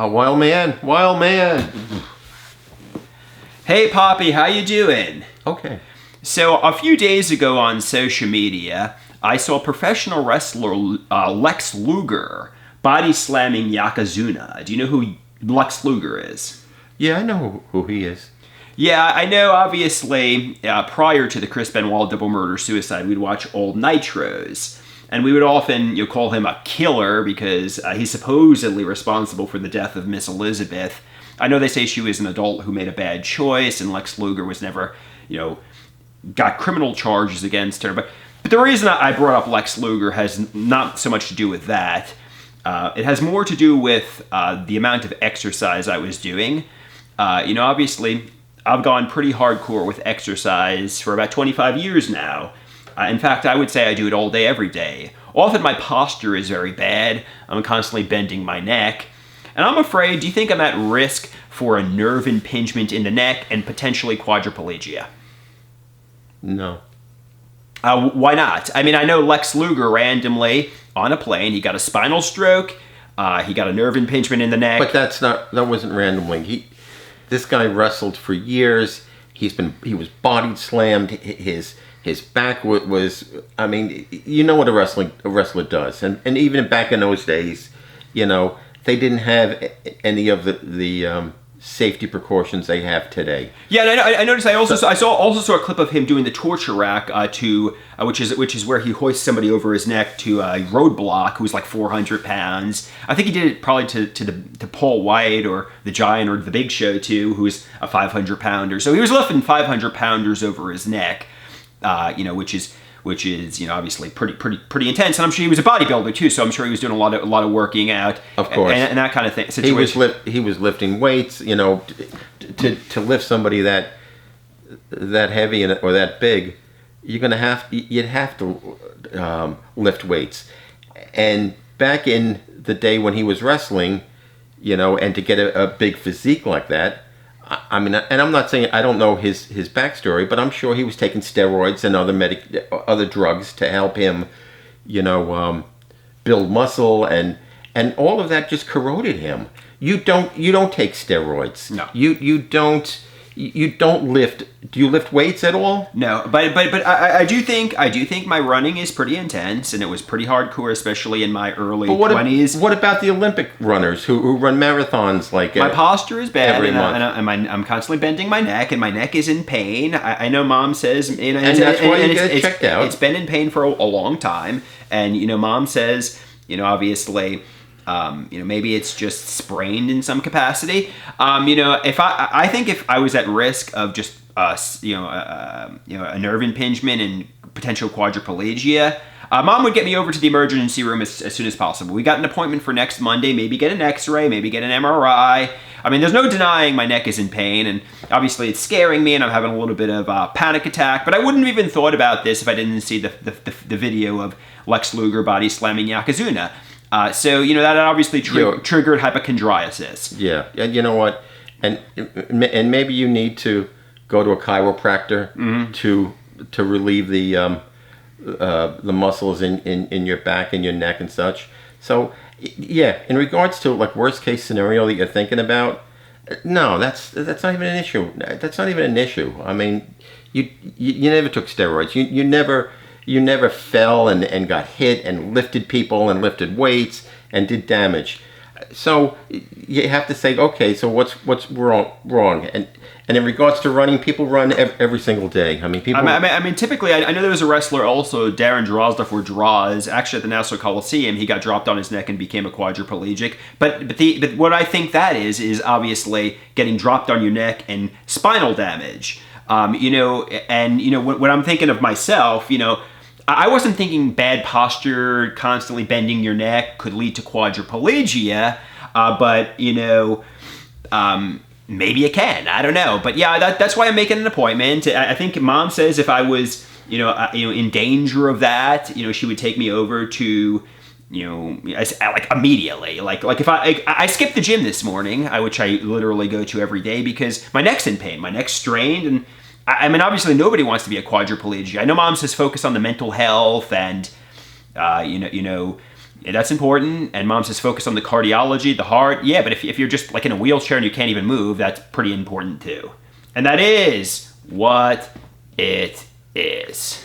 Wildman, Wildman. Hey, Papi, how you doing? Okay. So, a few days ago on social media, I saw professional wrestler Lex Luger body slamming Yokozuna. Do you know who Lex Luger is? Yeah, I know who he is. Yeah, I know, obviously, prior to the Chris Benoit double murder-suicide, we'd watch old Nitros. And we would often call him a killer because he's supposedly responsible for the death of Miss Elizabeth. I know they say she was an adult who made a bad choice, and Lex Luger was never, got criminal charges against her. But the reason I brought up Lex Luger has not so much to do with that. It has more to do with the amount of exercise I was doing. Obviously, I've gone pretty hardcore with exercise for about 25 years now. In fact, I would say I do it all day, every day. Often my posture is very bad. I'm constantly bending my neck. And I'm afraid, do you think I'm at risk for a nerve impingement in the neck and potentially quadriplegia? No. Why not? I mean, I know Lex Luger randomly on a plane, he got a spinal stroke, he got a nerve impingement in the neck. But that wasn't randomly. This guy wrestled for years. He was body slammed. His back was, I mean, you know what a wrestler does. And even back in those days, they didn't have any of the safety precautions they have today. Yeah, and I noticed. I also saw a clip of him doing the torture rack which is where he hoists somebody over his neck to a roadblock who's like 400 pounds. I think he did it probably to Paul White or the Giant or the Big Show too, who's a 500 pounder. So he was lifting 500 pounders over his neck, which is obviously pretty intense. And I'm sure he was a bodybuilder too, so I'm sure he was doing a lot of working out, of course, and that kind of thing. He was lifting weights, to lift somebody that heavy or that big, you'd have to lift weights. And back in the day when he was wrestling, and to get a big physique like that. I mean, and I'm not saying I don't know his backstory, but I'm sure he was taking steroids and other drugs to help him, build muscle, and all of that just corroded him. You don't take steroids. No. You don't lift. Do you lift weights at all? No, but I do think my running is pretty intense, and it was pretty hardcore, especially in my early 20s. What about the Olympic runners who run marathons like my posture is bad, every month? I'm constantly bending my neck, and my neck is in pain. I know Mom says, and that's why you get it checked out. It's been in pain for a long time, and Mom says, obviously. Maybe it's just sprained in some capacity. I think if I was at risk of just a nerve impingement and potential quadriplegia, Mom would get me over to the emergency room as soon as possible. We got an appointment for next Monday. Maybe get an X-ray, maybe get an MRI. I mean, there's no denying my neck is in pain, and obviously it's scaring me, and I'm having a little bit of a panic attack. But I wouldn't have even thought about this if I didn't see the video of Lex Luger body slamming Yokozuna. So that obviously triggered hypochondriasis. Yeah, and you know what, and maybe you need to go to a chiropractor to relieve the muscles in your back and your neck and such. So yeah, in regards to like worst case scenario that you're thinking about, no, that's not even an issue. That's not even an issue. I mean, you never took steroids. You never fell and got hit and lifted people and lifted weights and did damage. So you have to say, okay, so what's wrong? And in regards to running, people run every single day. I mean, people. I mean, typically, I know there was a wrestler also, Darren Drozdov or Droz, actually at the Nassau Coliseum. He got dropped on his neck and became a quadriplegic. But what I think that is obviously getting dropped on your neck and spinal damage. When I'm thinking of myself, I wasn't thinking bad posture, constantly bending your neck could lead to quadriplegia, but maybe it can. I don't know, but yeah, that's why I'm making an appointment. I think Mom says if I was, in danger of that, she would take me over to, like immediately. Like if I skipped the gym this morning, which I literally go to every day because my neck's in pain, my neck's strained, and I mean, obviously nobody wants to be a quadriplegic. I know Mom says focus on the mental health and, Yeah, that's important. And mom says focus on the cardiology, the heart. Yeah, but if you're just like in a wheelchair and you can't even move, that's pretty important too. And that is what it is.